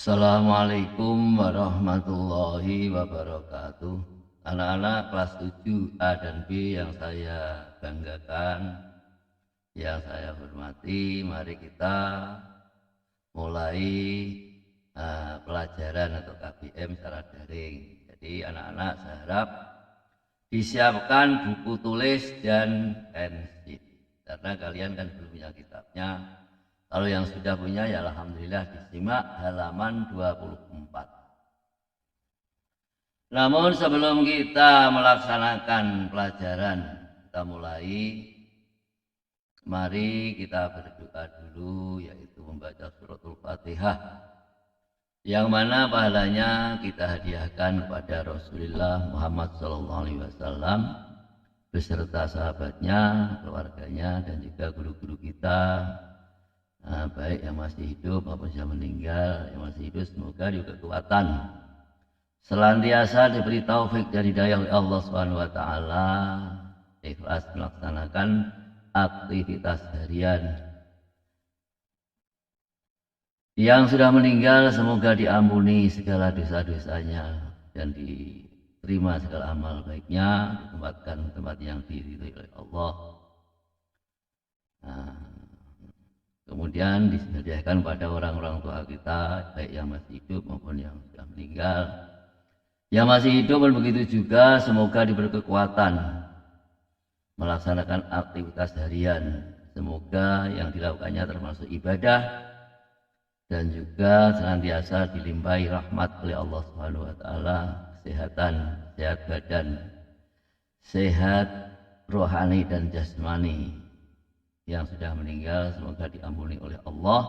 Assalamualaikum warahmatullahi wabarakatuh. Anak-anak kelas 7A dan B yang saya banggakan, yang saya hormati, mari kita mulai pelajaran atau KBM secara daring. Jadi anak-anak saya harap disiapkan buku tulis dan pensil, karena kalian kan belum punya kitabnya. Kalau yang sudah punya ya alhamdulillah, disimak halaman 24. Namun sebelum kita melaksanakan pelajaran, kita mulai, mari kita berdoa dulu, yaitu membaca suratul Fatihah, yang mana pahalanya kita hadiahkan kepada Rasulullah Muhammad SAW beserta sahabatnya, keluarganya, dan juga guru-guru kita, baik yang masih hidup maupun yang meninggal. Yang masih hidup semoga juga kekuatan senantiasa diberi taufik dan hidayah oleh Allah SWT, ikhlas melaksanakan aktivitas harian. Yang sudah meninggal semoga diampuni segala dosa-dosanya dan diterima segala amal baiknya, ditempatkan tempat yang diridhoi oleh Allah. Kemudian disediakan pada orang-orang tua kita, baik yang masih hidup maupun yang sudah meninggal. Yang masih hidup pun begitu juga, semoga diberi kekuatan melaksanakan aktivitas harian. Semoga yang dilakukannya termasuk ibadah dan juga senantiasa dilimpahi rahmat oleh Allah SWT, kesehatan, sehat badan, sehat rohani dan jasmani. Yang sudah meninggal semoga diampuni oleh Allah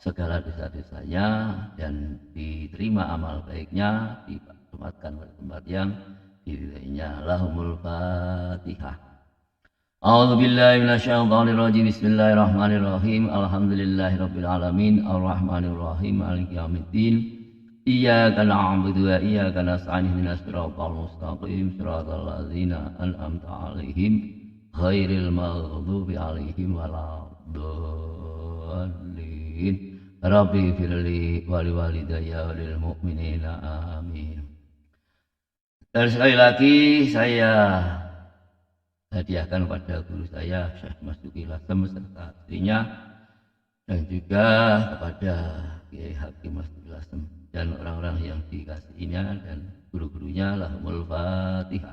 segala dosa-dosanya dan diterima amal baiknya, ditempatkan pada tempat yang diridhoinya. Lahumul Fatihah. A'udzu billahi minasyaitonir rajim. Bismillahirrahmanirrahim. Alhamdulillahirabbil alamin, arrahmanir rahim, maliki yaumiddin. Iyyaka na'budu wa iyyaka nasta'in, ihdinas siratal mustaqim, siratal ladzina an'amta 'alaihim ghairil maghdubi 'alaihim waladdallin. Rabbi firli wa liwalidayya wa lil mu'minina amin. Dan sekali lagi saya hadiahkan pada guru saya Syekh Masuki Lasem serta istrinya, dan juga kepada Kiai Hakim Masuki Lasem dan orang-orang yang dikasihinya dan guru-gurunya. Lahumul Fatihah.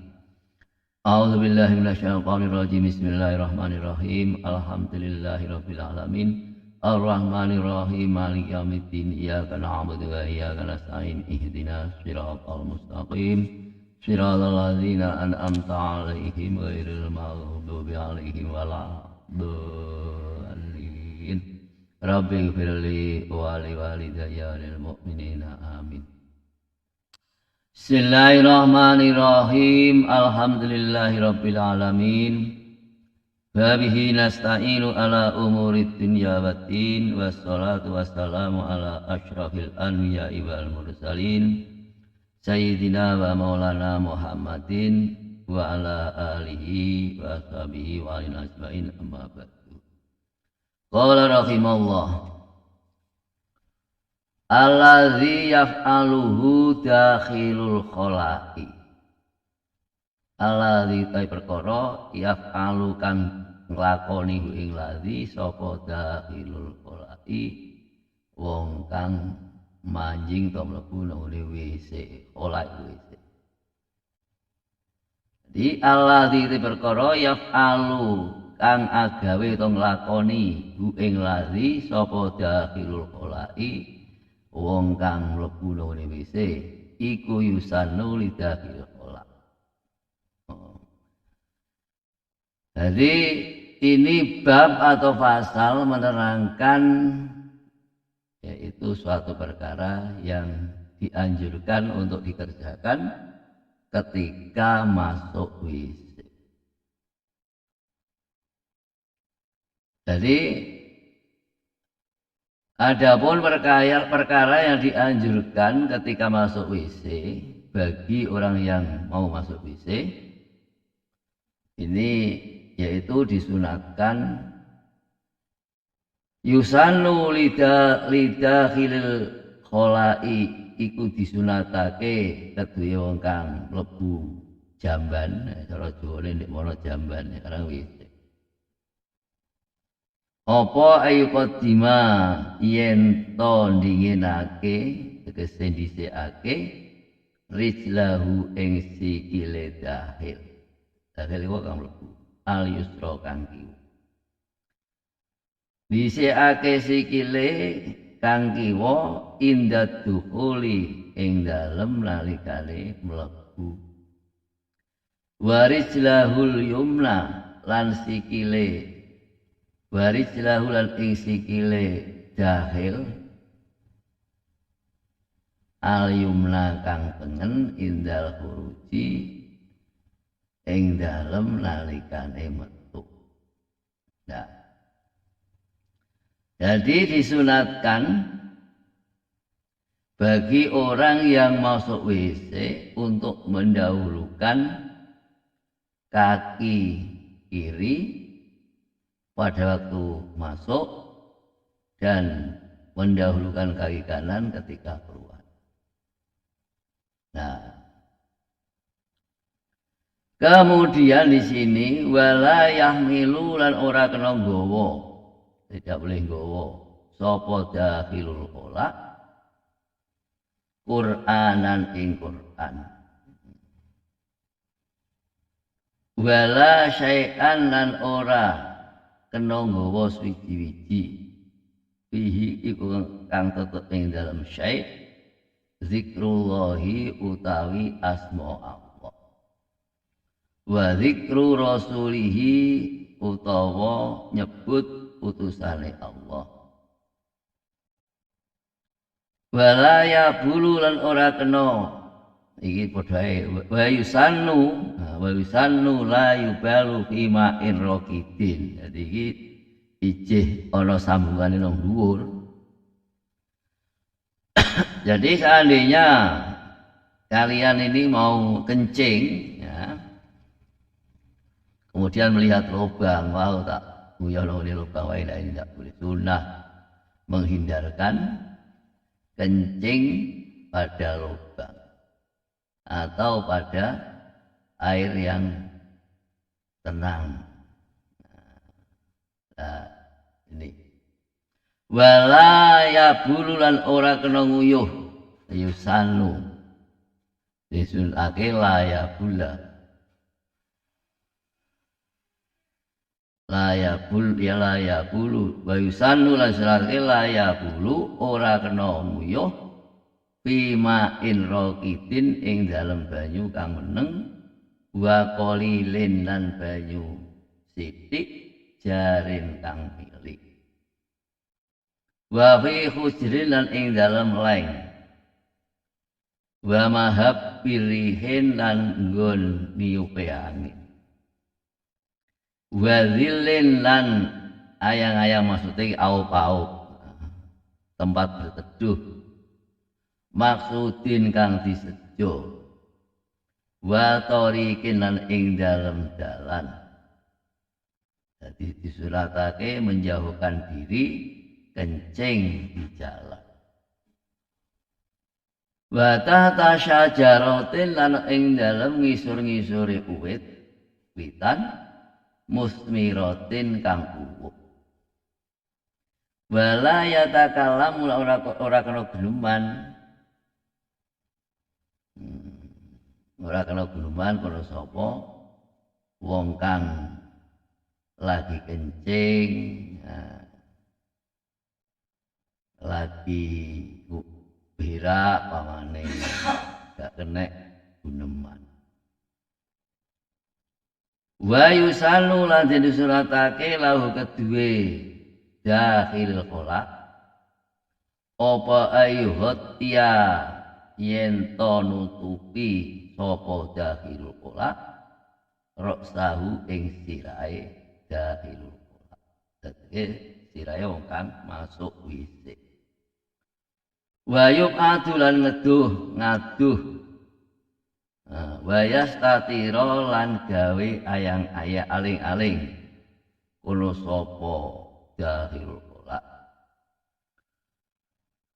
A'udzu billahi minasyaitonir rajim. Bismillahirrahmanirrahim. Alhamdulillahirabbil alamin, arrahmanir rahim, maliki yaumiddin. Iyyaka na'budu wa iyyaka nasta'in, ihdinas siratal mustaqim, siratal ladzina an'amta 'alaihim ghairil maghdubi 'alaihim waladdallin. Rabbighfirli wa liwalidayya lil mu'minina amin. Bismillahirrahmanirrahim. Alhamdulillahirabbil alamin. Wabihi nasta'inu ala umurid dunya waddin, wassalatu wassalamu ala asyrafil anbiya'i wal mursalin, sayyidina wa maulana Muhammadin wa ala alihi wa sahbihi wa alin ajmain, amma ba'du. Qala rahimallah, alladzi yaf'aluhu dakhilul kholai. Alladzi ta perkara yaf'alu kang nglakoni ing ladzi sapa dakhilul kholai, wong kang manjing to mlebu nang WC, kholai WC. Di alladzi ta perkara yaf'alu kang agawe to nglakoni ing ladzi sapa dakhilul kholai, wong kang mlebu nang WC, iku yusanu lidakhil kholai. Jadi ini bab atau pasal menerangkan yaitu suatu perkara yang dianjurkan untuk dikerjakan ketika masuk WC. Jadi adapun perkara yang dianjurkan ketika masuk WC bagi orang yang mau masuk WC ini yaitu disunatkan yusanu lidakhilil kholai iku disunatake keduwe wong kang mlebu jamban, cara Jawane nek mono jamban karang WC. Apa ayu qadima yen to ndinginake tegese dhisikake rijlahu ing sikile dahil. Dahil iku kang mlebu al yusra kang kiwa. Dhisikake sikile kang kiwa indat dukhuli ing dalem nalikane mlebu. Warijlahul yumna lan sikile warijlahu lan ing sikile dahil al yumna kang tengen indal khuruji ing dalem nalikane metu. Nah, jadi disunatkan bagi orang yang masuk WC untuk mendahulukan kaki kiri pada waktu masuk dan mendahulukan kaki kanan ketika keluar. Nah, kemudian di sini wala yahmilu lan ora kena nggawa, tidak boleh nggawa sapa dakhilul qola Qur'anan ing Qur'an. Wala syai'an lan ora kena nggawa swiji-wiji fihi iku kang tetep ing dalam syai' zikrullahi utawi asma Allah wa zikru rasulihi utawa nyebut utusane Allah. Wala ya bulu lan ora kena iki padha ae wa yusannu la yubalu fi ma'in raqidin. Jadi iki ijih ana sambungane nang dhuwur. Jadi seandainya kalian ini mau kencing ya, kemudian melihat lubang, wow tak nguyah ini lubang, wah ini tidak boleh. Sunnah menghindarkan kencing pada lubang atau pada air yang tenang. Nah, ini wala ya bululan ora kena nguyuh yusanu disunake la ya bula la ya bul ya la ya bulu wa yusanu lan sunake la ya bulu ora kena nguyuh bima in raqidin ing dalem banyu kang meneng wa qalilin lan banyu sithik jarin kang milik wa fi khujrin lan ing dalem leng wa mahab pilihin lan nggon niupe angin wa zillin lan ayang-ayang maksudnya aup-aup tempat berteduh maksudin kang disejo wa tariqin lan ing dalem dalan. Jadi disuratake menjauhkan diri kencing di jalan. Wa tahta syajaratin lan ing dalem ngisor-ngisore uwit witan musmiratin kang uwuh. Wala yatakalam ora kena geluman. Ora kena geluman karo sapa wong kang lagi kencing lagi berak pamane gak kena guneman. Wa yusallu lan disuratake lahu kedue dakhil qola apa ayyuhtiya yen to nutupi sapa dakhil qola roksahu ing sirahe dakhil qola. Dadi sirahe wong kang masuk WC. Wa yuqadu lan ngaduh wa yastatira lan gawe ayang-ayang aling-aling kono sapa dakhil qola.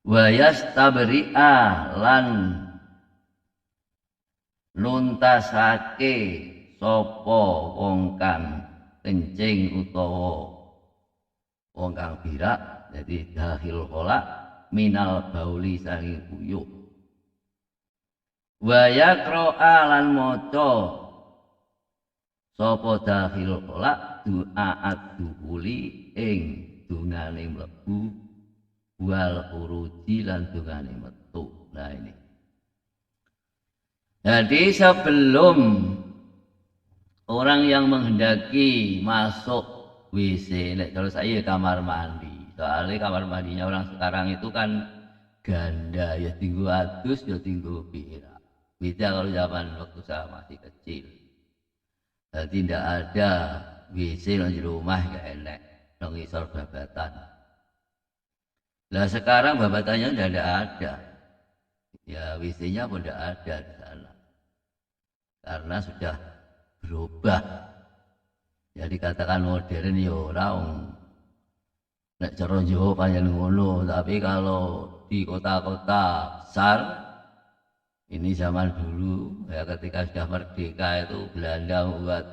wa yastabri'a lan nuntasake sapa wong kang kencing utawa wong kang birak, jadi dahil kholak minal bauli sangi kuyuk. Wa yaqra'a lan maca sapa dahil kholak du'aat duhuli ing dungane mlebu wal uruji lan dungane metu. Nah ini. Jadi sebelum orang yang menghendaki masuk WC, kalau saya kamar mandi, soalnya kamar mandinya orang sekarang itu kan ganda, ya tinggu adus, ya tinggu berak. Beda kalau zaman waktu saya masih kecil. Jadi tidak ada WC di rumah, gak enak, ngisor babatan. Nah sekarang babatannya tidak ada, ya WC-nya pun tidak ada di sana, karena sudah berubah. Jadi katakan modern ya orang nek cara Jawa pancen ngono, tapi kalau di kota-kota besar ini zaman dulu ya ketika sudah merdeka itu Belanda membuat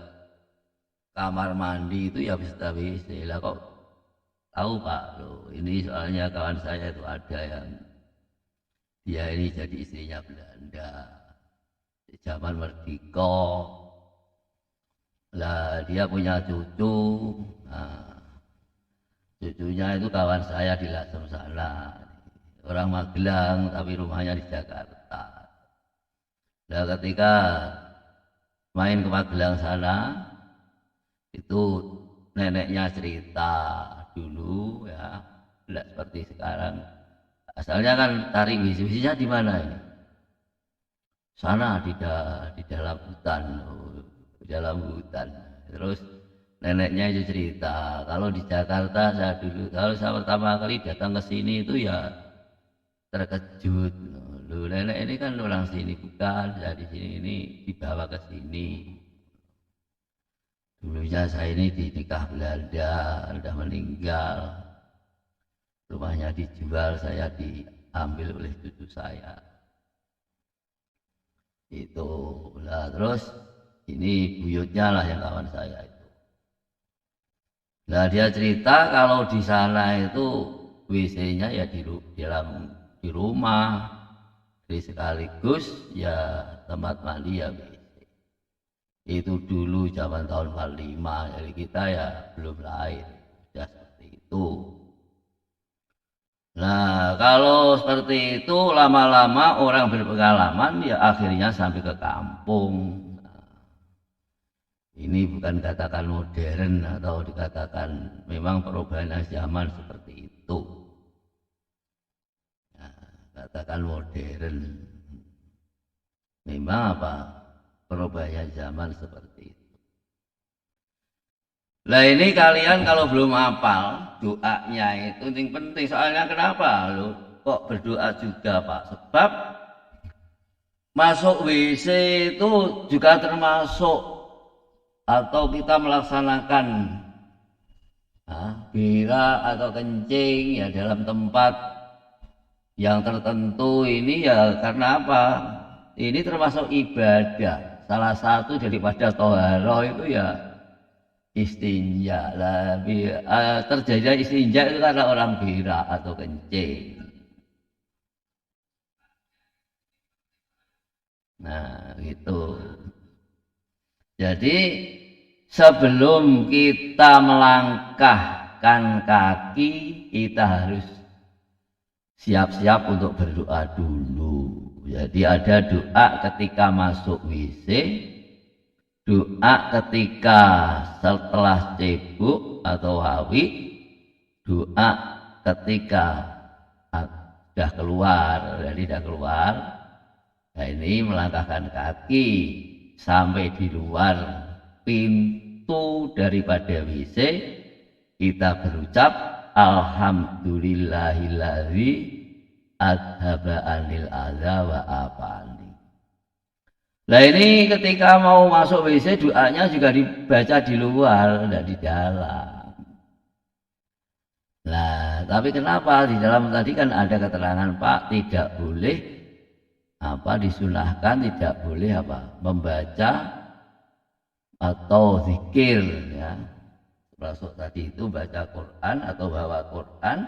kamar mandi itu ya bisa WC. Lah kok tahu Pak loh, ini soalnya kawan saya itu ada yang dia ini jadi istrinya Belanda di zaman merdeka. Lah dia punya cucu, nah, cucunya itu kawan saya di Lasem sana, orang Magelang tapi rumahnya di Jakarta. Nah ketika main ke Magelang sana itu neneknya cerita dulu ya, tidak seperti sekarang. Asalnya kan tarik WC-nya di mana ini? Sana di dalam hutan. Dalam hutan. Terus neneknya itu cerita kalau di Jakarta saya dulu, kalau saya pertama kali datang ke sini itu ya terkejut. Loh, nenek ini kan orang sini bukan, saya di sini ini dibawa ke sini. Dulunya saya ini dinikah Belanda, sudah meninggal. Rumahnya dijual, saya diambil oleh cucu saya. Itu lah terus. Ini buyutnya lah yang kawan saya itu. Nah dia cerita kalau di sana itu WC-nya ya di rumah, jadi sekaligus ya tempat mandi ya WC. Itu dulu zaman tahun 45, jadi kita ya belum lahir, sudah seperti itu. Nah kalau seperti itu lama-lama orang berpengalaman ya akhirnya sampai ke kampung. Ini bukan katakan modern atau dikatakan memang perubahan zaman seperti itu. Nah, katakan modern. Memang apa? Perubahan zaman seperti itu. Nah ini kalian kalau belum hafal doanya itu penting. Soalnya kenapa? Loh, kok berdoa juga Pak? Sebab masuk WC itu juga termasuk atau kita melaksanakan berak atau kencing ya dalam tempat yang tertentu ini ya karena apa? Ini termasuk ibadah. Salah satu daripada toharoh itu ya istinja. Terjadinya istinja itu karena orang berak atau kencing. Nah gitu. Jadi sebelum kita melangkahkan kaki, kita harus siap-siap untuk berdoa dulu. Jadi ada doa ketika masuk WC, doa ketika setelah cebok atau hawi, doa ketika sudah keluar, jadi sudah keluar. Nah ini melangkahkan kaki sampai di luar pintu daripada WC, kita berucap alhamdulillahilladzi adhaba anil adza wa afani. Nah ini ketika mau masuk WC doanya juga dibaca di luar, tidak di dalam. Nah tapi kenapa di dalam tadi kan ada keterangan Pak tidak boleh disunahkan, tidak boleh membaca atau zikir ya. Termasuk tadi itu baca Quran atau bawa Quran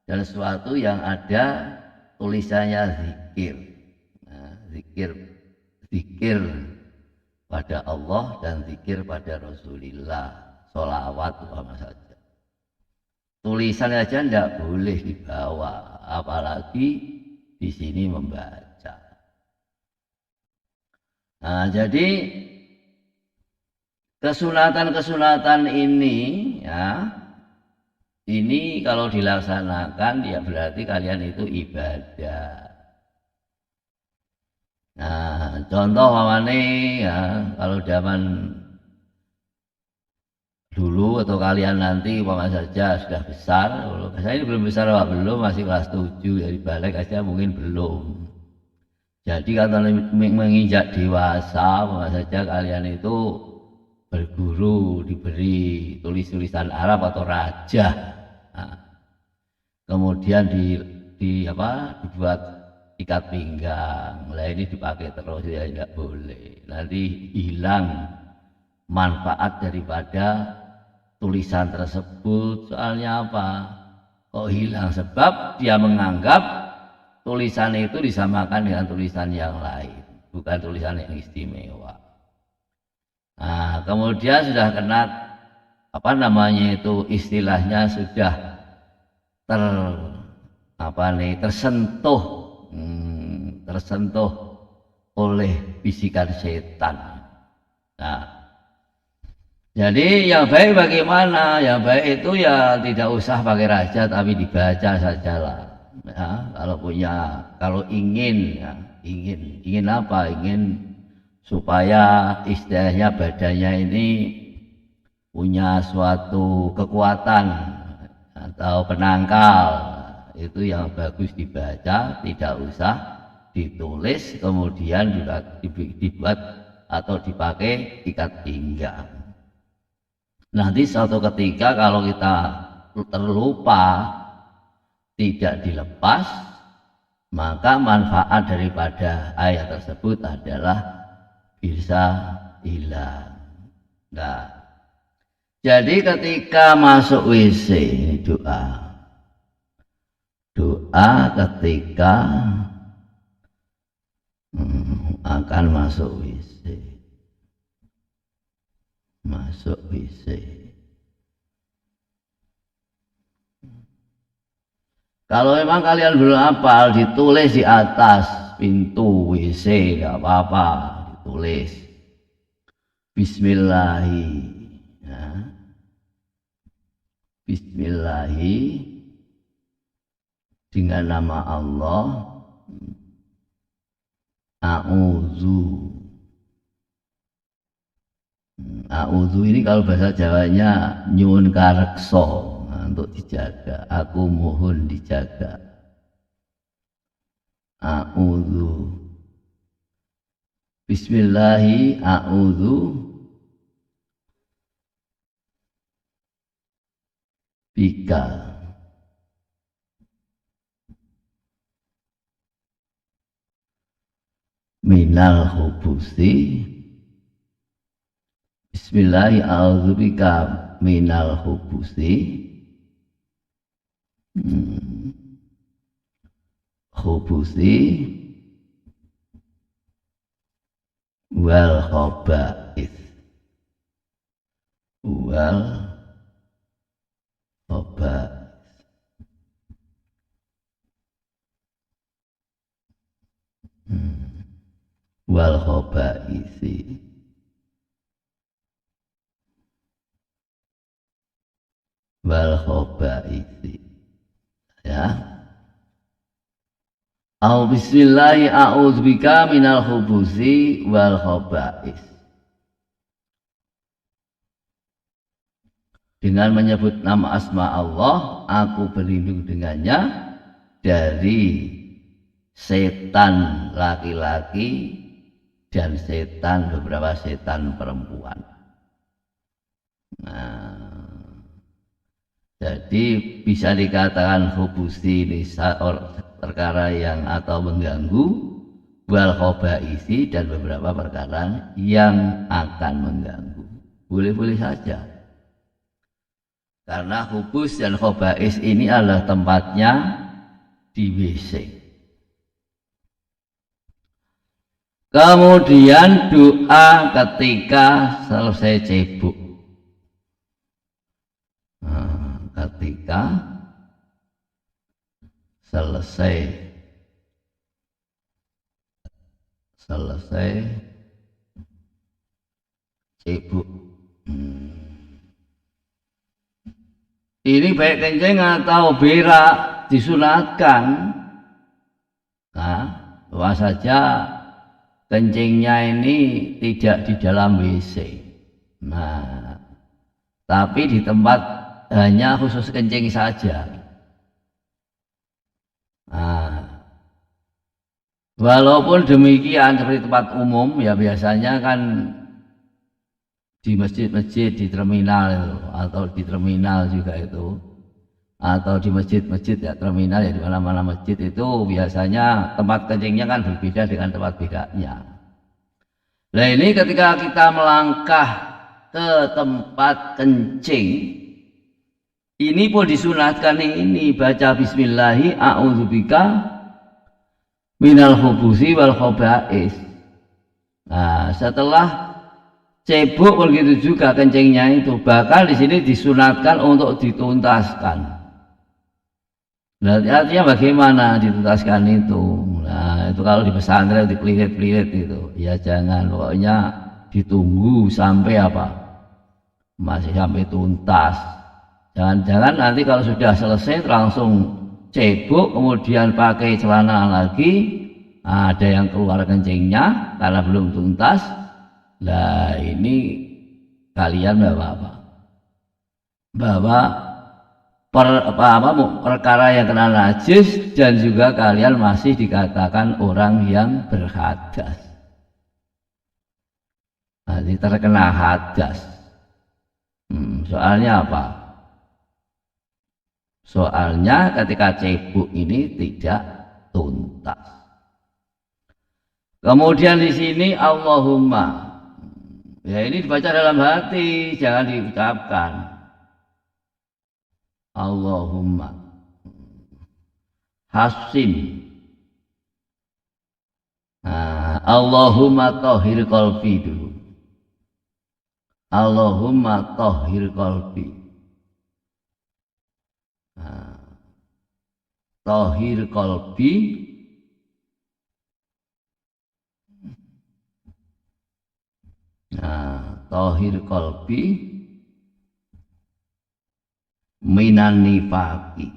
dan sesuatu yang ada tulisannya zikir. Nah, zikir pada Allah dan zikir pada Rasulullah, sholawat apa saja. Tulisan aja tidak boleh dibawa, apalagi di sini membaca. Nah, jadi kesunatan ini ya, ini kalau dilaksanakan ya berarti kalian itu ibadah. Nah, contoh ya, kalau zaman dulu atau kalian nanti saja sudah besar, kalau saya ini belum besar belum, masih kelas 7 dari balik aja mungkin belum. Jadi kalau menginjak dewasa saja kalian itu berguru, diberi tulisan Arab atau raja. Nah, kemudian dibuat ikat pinggang. Lah ini dipakai terus ya tidak boleh. Nanti hilang manfaat daripada tulisan tersebut. Soalnya apa? Kok hilang? Sebab dia menganggap tulisan itu disamakan dengan tulisan yang lain, bukan tulisan yang istimewa. Nah, kemudian sudah kena istilahnya sudah tersentuh oleh bisikan setan. Nah, jadi yang baik bagaimana? Yang baik itu ya tidak usah pakai raja tapi dibaca sajalah. Ya, kalau ingin apa? Ingin supaya istilahnya badannya ini punya suatu kekuatan atau penangkal, itu yang bagus dibaca, tidak usah ditulis kemudian juga dibuat atau dipakai ikat pinggang. Nanti suatu ketika kalau kita terlupa tidak dilepas, maka manfaat daripada ayat tersebut adalah bisa hilang. Nah, jadi ketika masuk WC ini doa ketika akan masuk WC. Kalau memang kalian belum hafal, ditulis di atas pintu WC, nggak apa-apa, ditulis Bismillahi, ya. Bismillahi dengan nama Allah, A'udzu ini kalau bahasa Jawanya nyuwun kareksa. Untuk dijaga, aku mohon dijaga. A'udzu Bismillahi a'udzu bika minal khubusi. Bismillahi a'udzu bika minal khubusi. Khubusi wal khaba'is wal khaba'isi ya. Bismillahi a'udzubika minal khubusi wal khaba'is. Dengan menyebut nama asma Allah, aku berlindung dengannya dari setan laki-laki dan beberapa setan perempuan. Nah, Jadi bisa dikatakan hubusi ini perkara yang atau mengganggu, wal khobaisi dan beberapa perkara yang akan mengganggu. Boleh-boleh saja. Karena hubus dan khobais ini adalah tempatnya di WC. Kemudian doa ketika selesai cebok. Nah, ketika selesai cebok. Ini baik kencing atau berak disunatkan. Nah, bahwa saja kencingnya ini tidak di dalam WC. Nah, tapi di tempat hanya khusus kencing saja. Nah, walaupun demikian seperti tempat umum ya biasanya kan di masjid-masjid, di terminal itu, atau di terminal juga itu, atau di masjid-masjid ya terminal ya di mana-mana masjid itu biasanya tempat kencingnya kan berbeda dengan tempat bedanya. Nah ini ketika kita melangkah ke tempat kencing, ini pun disunatkan ini baca bismillahi a'udzubika minal khubusi wal khobais. Nah setelah cebok begitu juga kencingnya itu, bahkan di sini disunatkan untuk dituntaskan. Nah, artinya bagaimana dituntaskan itu? Nah, itu kalau di pesantren dipelilit-pelilit itu, ya jangan, pokoknya ditunggu sampai apa? Masih sampai tuntas. Jangan-jangan nanti kalau sudah selesai langsung cebok, kemudian pakai celana lagi, ada yang keluar kencingnya karena belum tuntas. Nah ini kalian bawa apa? Bawa perkara yang kena najis dan juga kalian masih dikatakan orang yang berhadas. Nanti terkena hadas. Soalnya apa? Soalnya ketika cebok ini tidak tuntas. Kemudian di sini Allahumma. Ya ini dibaca dalam hati, jangan diucapkan. Allahumma hasin. Nah, Allahumma tahhir qalbi dulu. Allahumma tahhir qalbi. Nah, tahhir qalbi. Nah, tahhir qalbi minan nifaqi.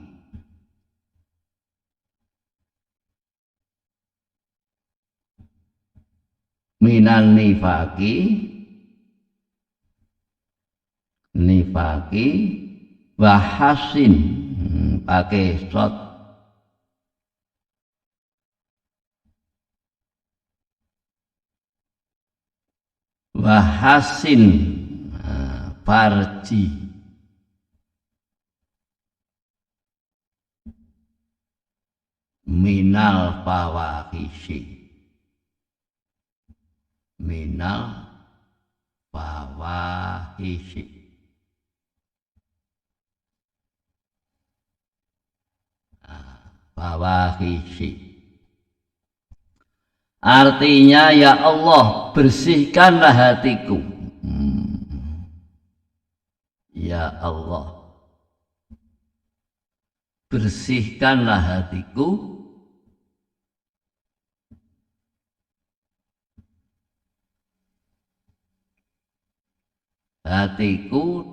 Minan nifaqi wa hasin pakai shot wa hasin farji minal fawahishi minal fawahishi. Fawahishi artinya ya Allah bersihkanlah hatiku. Ya Allah bersihkanlah hatiku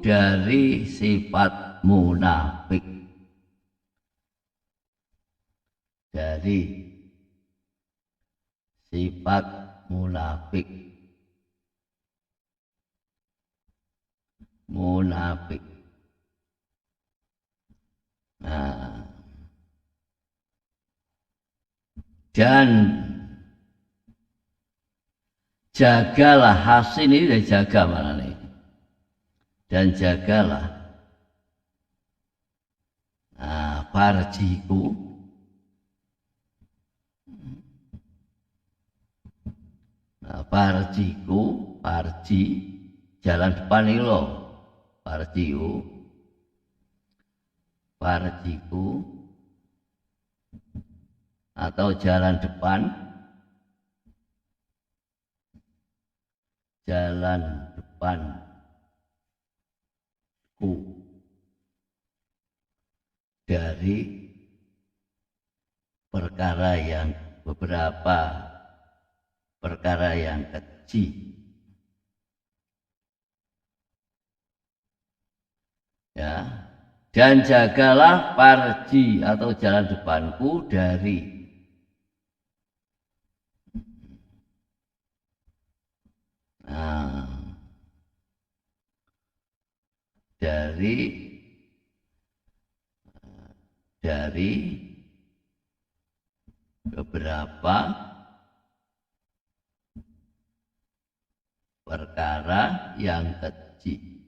dari sifat munafik, dari sifat munafik. Nah, dan jagalah hasin ini dan jaga mana nih? Dan jagalah farjiku, farjiku, farji, jalan depan ini loh, farjiku, farjiku, atau jalan depan, jalan depanku dari perkara yang beberapa perkara yang keji, ya, dan jagalah farji atau jalan depanku dari dari beberapa perkara yang keji.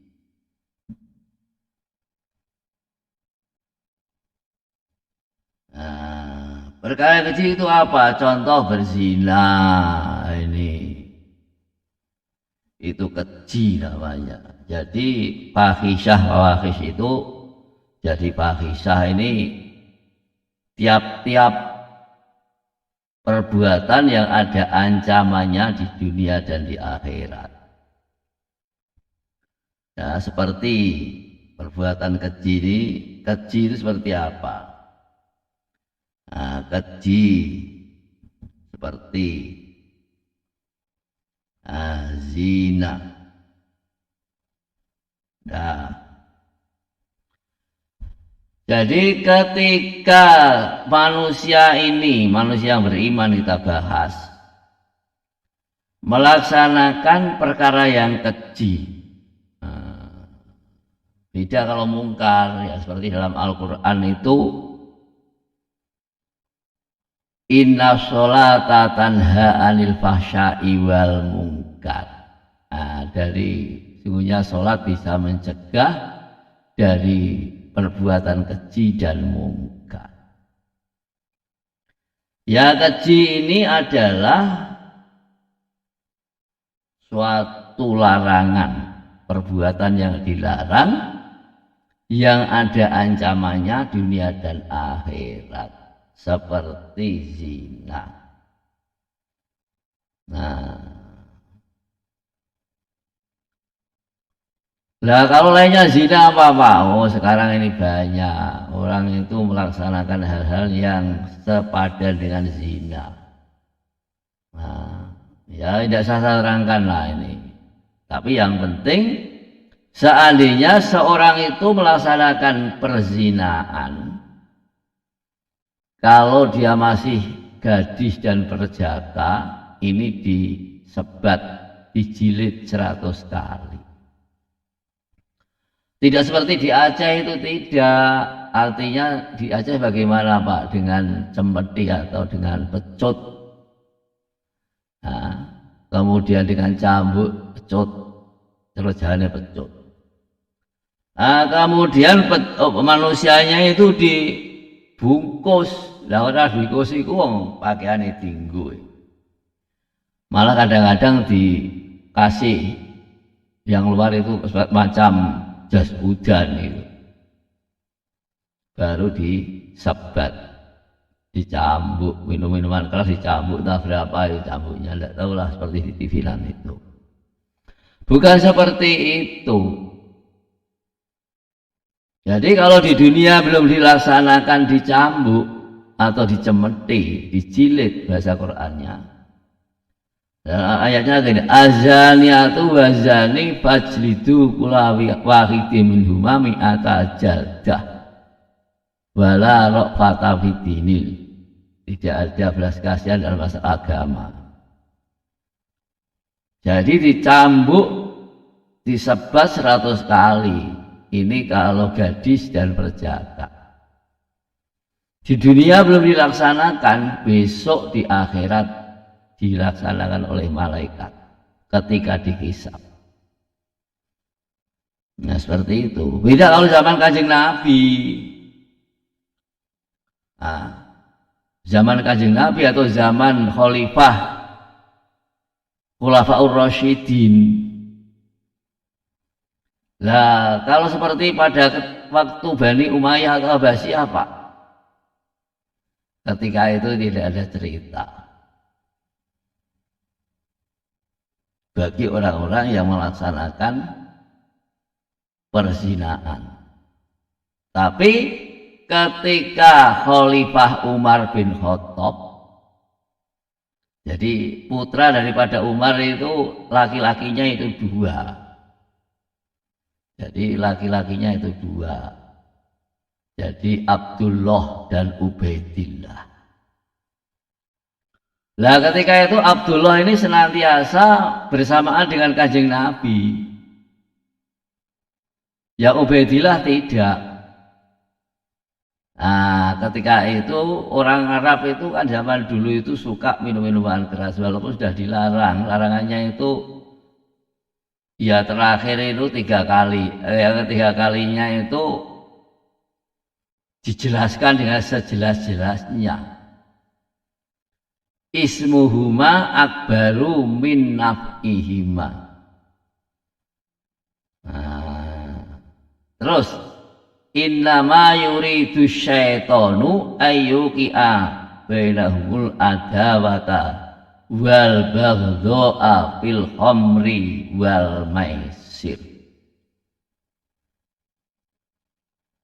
Perkara yang keji itu apa? Contoh berzina, ini itu keji namanya. Jadi fahisyah fawahish itu, jadi fahisyah ini tiap-tiap perbuatan yang ada ancamannya di dunia dan di akhirat. Ya, seperti perbuatan keji ini, keji itu seperti apa? Nah, keji seperti zina. Nah, jadi ketika manusia ini, manusia yang beriman kita bahas, melaksanakan perkara yang keji. Beda kalau mungkar, ya seperti dalam Al-Quran itu, inna sholata tanha anil fahsya'i wal munkar. Dari sungguhnya sholat bisa mencegah dari perbuatan keji dan mungkar. Ya, keji ini adalah suatu larangan, perbuatan yang dilarang, yang ada ancamannya dunia dan akhirat, seperti zina. Nah, kalau lainnya zina apa-apa? Oh, sekarang ini banyak orang itu melaksanakan hal-hal yang sepadan dengan zina. Nah, ya tidak saya terangkan lah ini. Tapi yang penting, seandainya seorang itu melaksanakan perzinaan, kalau dia masih gadis dan perjaka, ini disebat, dijilid 100 kali. Tidak seperti di Aceh itu, tidak. Artinya di Aceh bagaimana Pak? Dengan cemeti atau dengan pecut. Nah, kemudian dengan cambuk, pecut, terus jalannya pecut. Nah, kemudian manusianya itu dibungkus. Lah orang dibungkus itu pakaiannya tinggu. Malah kadang-kadang dikasih yang luar itu macam jas hujan itu, baru disebat, dicambuk, minum-minuman keras dicambuk, entah berapa itu cambuknya, tidak tahu lah, seperti di TV itu. Bukan seperti itu. Jadi kalau di dunia belum dilaksanakan dicambuk atau dicemeti, dijilid bahasa Qur'annya. Dan ayatnya gini, azaniatu wazani fajlidu kula wahidi minhuma mi'ata jaldah wala ra'fata fidinil. Tidak ada belas kasihan dalam masalah agama. Jadi dicambuk, disebat 100 kali. Ini kalau gadis dan perjaka. Di dunia belum dilaksanakan, besok di akhirat dilaksanakan oleh malaikat ketika dihisab. Nah, seperti itu. Beda kalau zaman Kanjeng Nabi. Nah, zaman Kanjeng Nabi atau zaman Khulafaur Rasyidin. Lah, kalau seperti pada waktu Bani Umayyah atau Abbasiyah apa? Ketika itu tidak ada cerita. Bagi orang-orang yang melaksanakan perzinaan. Tapi ketika Khalifah Umar bin Khattab, jadi putra daripada Umar itu laki-lakinya itu dua. Jadi laki-lakinya itu dua. Jadi Abdullah dan Ubaidillah. Lah ketika itu Abdullah ini senantiasa bersamaan dengan Kanjeng Nabi. Ya Ubaidillah tidak. Nah ketika itu orang Arab itu kan zaman dulu itu suka minum-minuman keras walaupun sudah dilarang. Larangannya itu ya terakhir itu 3 kali. Yang ketiga kalinya itu dijelaskan dengan sejelas-jelasnya. Ismuhuma akbaru min naf'ihima. Nah, terus innama yuridu syaitanu ayyuqi'a bainahumul adawata wal baghdha'a fil khamri wal maisir.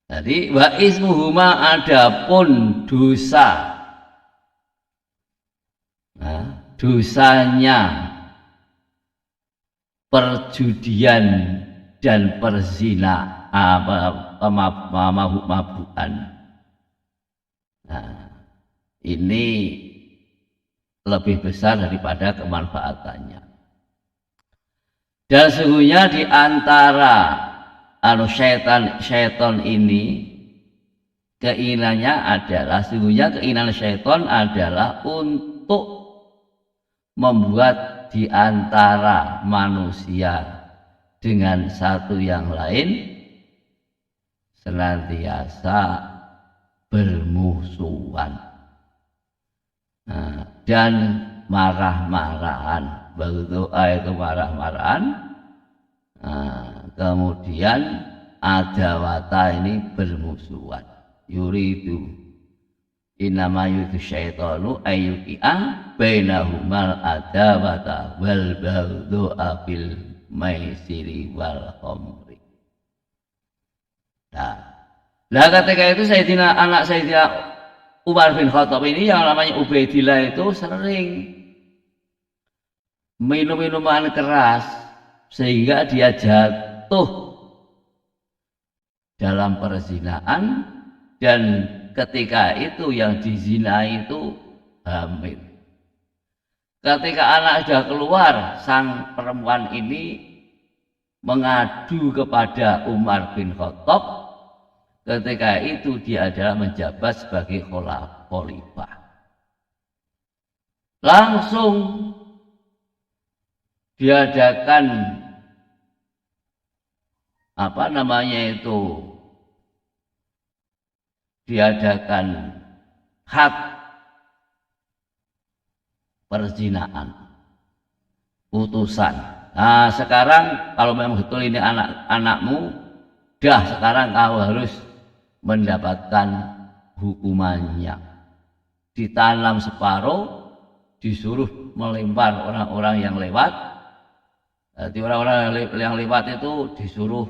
Jadi wa ismuhuma adapun dosa. Nah, dosanya perjudian dan perzina mabuk-mabukan. Nah, ini lebih besar daripada kemanfaatannya. Dan sesungguhnya di antara syaitan ini keinginannya adalah keinginan syaitan adalah untuk membuat di antara manusia dengan satu yang lain senantiasa bermusuhan. Nah, dan marah-marahan. Berdoa itu marah-marahan. Nah, kemudian adawata ini bermusuhan. Yuridu innama yuridu syaitanu ayyuqi'a bainahumal adawata wal baghdha'a bil maisiri wal khamri. Nah, ketika itu anak Sayyidina Umar bin Khattab ini yang namanya Ubaidillah itu sering minum-minuman keras sehingga dia jatuh dalam perzinaan dan ketika itu yang dizinai itu hamil. Ketika anak sudah keluar, sang perempuan ini mengadu kepada Umar bin Khattab. Ketika itu dia adalah menjabat sebagai khalifah. Langsung diadakan diadakan had perzinaan, putusan. Nah sekarang kalau memang betul ini anakmu, sekarang kau harus mendapatkan hukumannya. Ditanam separuh, disuruh melempar orang-orang yang lewat. Jadi orang-orang yang lewat itu disuruh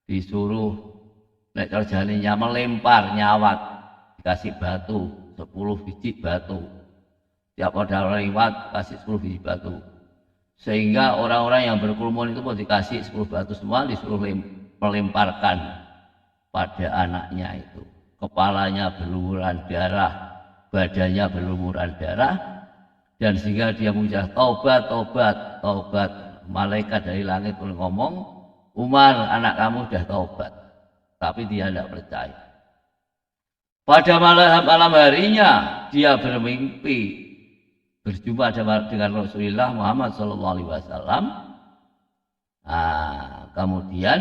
disuruh nek kerjanya melempar nyawat, dikasih batu 10 biji batu. Tiap ada orang lewat kasih 10 biji batu. Sehingga orang-orang yang berkerumun itu mau dikasih 10 batu semua, disuruh melemparkan pada anaknya itu. Kepalanya berlumuran darah, badannya berlumuran darah, dan sehingga dia mengucap taubat, taubat, taubat. Malaikat dari langit pun ngomong, Umar anak kamu sudah taubat. Tapi dia tidak percaya. Pada malam harinya dia bermimpi berjumpa dengan Rasulullah Muhammad SAW. Kemudian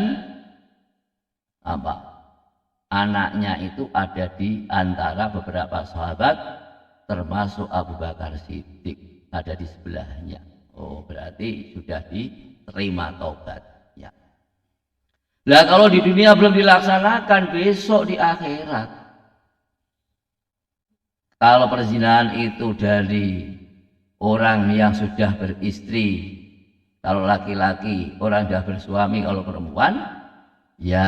anaknya itu ada di antara beberapa sahabat, termasuk Abu Bakar Siddiq ada di sebelahnya. Oh, berarti sudah diterima taubatnya. Nah, kalau di dunia belum dilaksanakan, besok di akhirat, kalau perzinahan itu dari orang yang sudah beristri, kalau laki-laki, orang sudah bersuami, kalau perempuan, ya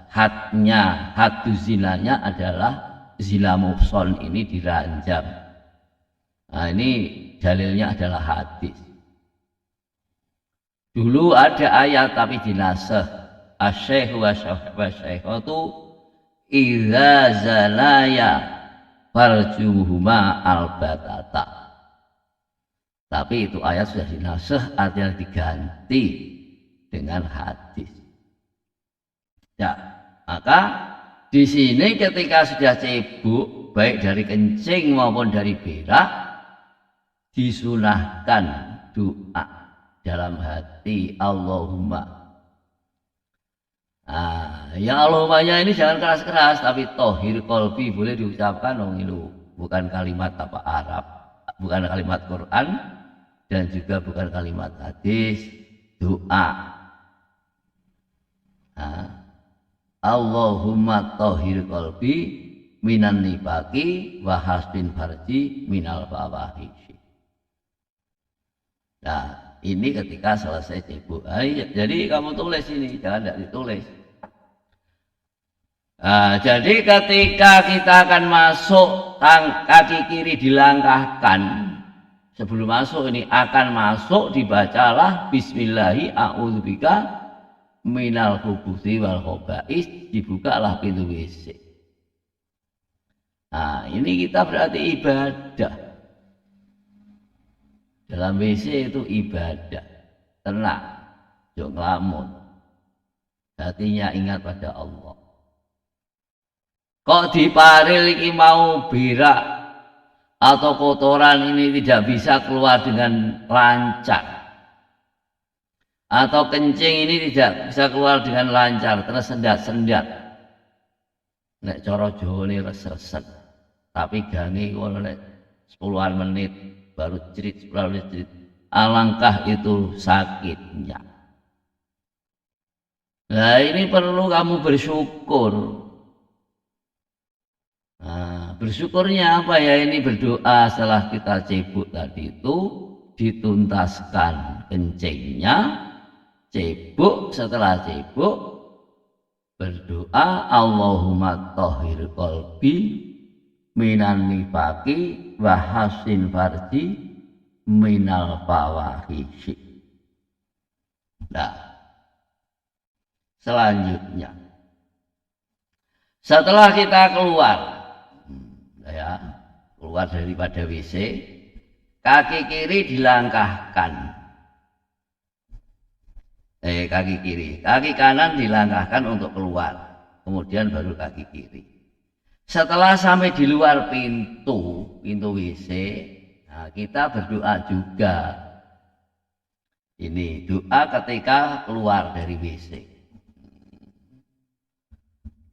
hadnya, haddu zinanya adalah zina muhson ini diranjam. Nah, ini dalilnya adalah hadis. Dulu ada ayat tapi dinasah. Asy-syaikhu wasy-syaikhatu idza zanaya farjuhuma albatata. Tapi itu ayat sudah dinasah, artinya diganti dengan hadis. Ya, maka di sini ketika sudah cebok, baik dari kencing maupun dari berak, disunahkan doa dalam hati Allahumma. Nah, yang Allahumma-nya ini jangan keras-keras, tapi tohir kolbi boleh diucapkan, bukan kalimat apa Arab, bukan kalimat Quran, dan juga bukan kalimat hadis, doa. Nah, Allahumma tohir kolbi minan nifaqi wa hasbin farji minal fawahishi. Nah, ini ketika selesai cebok. Jadi kamu tulis ini, jangan tidak ditulis. Nah, jadi ketika kita akan masuk, kaki kiri dilangkahkan. Sebelum masuk ini akan masuk, dibacalah Bismillahi a'udzubika minal khubuthi wal khaba'is, dibukalah pintu WC. Nah, ini kita berarti ibadah. Dalam WC itu ibadah. Tenang, jangan ngelamun. Hatinya ingat pada Allah. Kok diparil iki mau berak atau kotoran ini tidak bisa keluar dengan lancar, atau kencing ini tidak bisa keluar dengan lancar, tersendat-sendat. Nek cara Jawa ini reset-reset. Tapi gangi kalau nek 10-an menit baru cerit, 10 menit cerit. Alangkah itu sakitnya. Nah, ini perlu kamu bersyukur. Nah, bersyukurnya apa ya? Ini berdoa setelah kita cebok tadi itu, dituntaskan kencingnya, cebok, setelah cebok berdoa Allahumma tahhir qalbi minan nifaqi wa hasin farji minal fawahishi. Nah, selanjutnya setelah kita keluar daripada WC, kaki kiri dilangkahkan. Kaki kiri, kaki kanan dilangkahkan untuk keluar, kemudian baru kaki kiri. Setelah sampai di luar pintu WC, nah kita berdoa juga. Ini doa ketika keluar dari WC.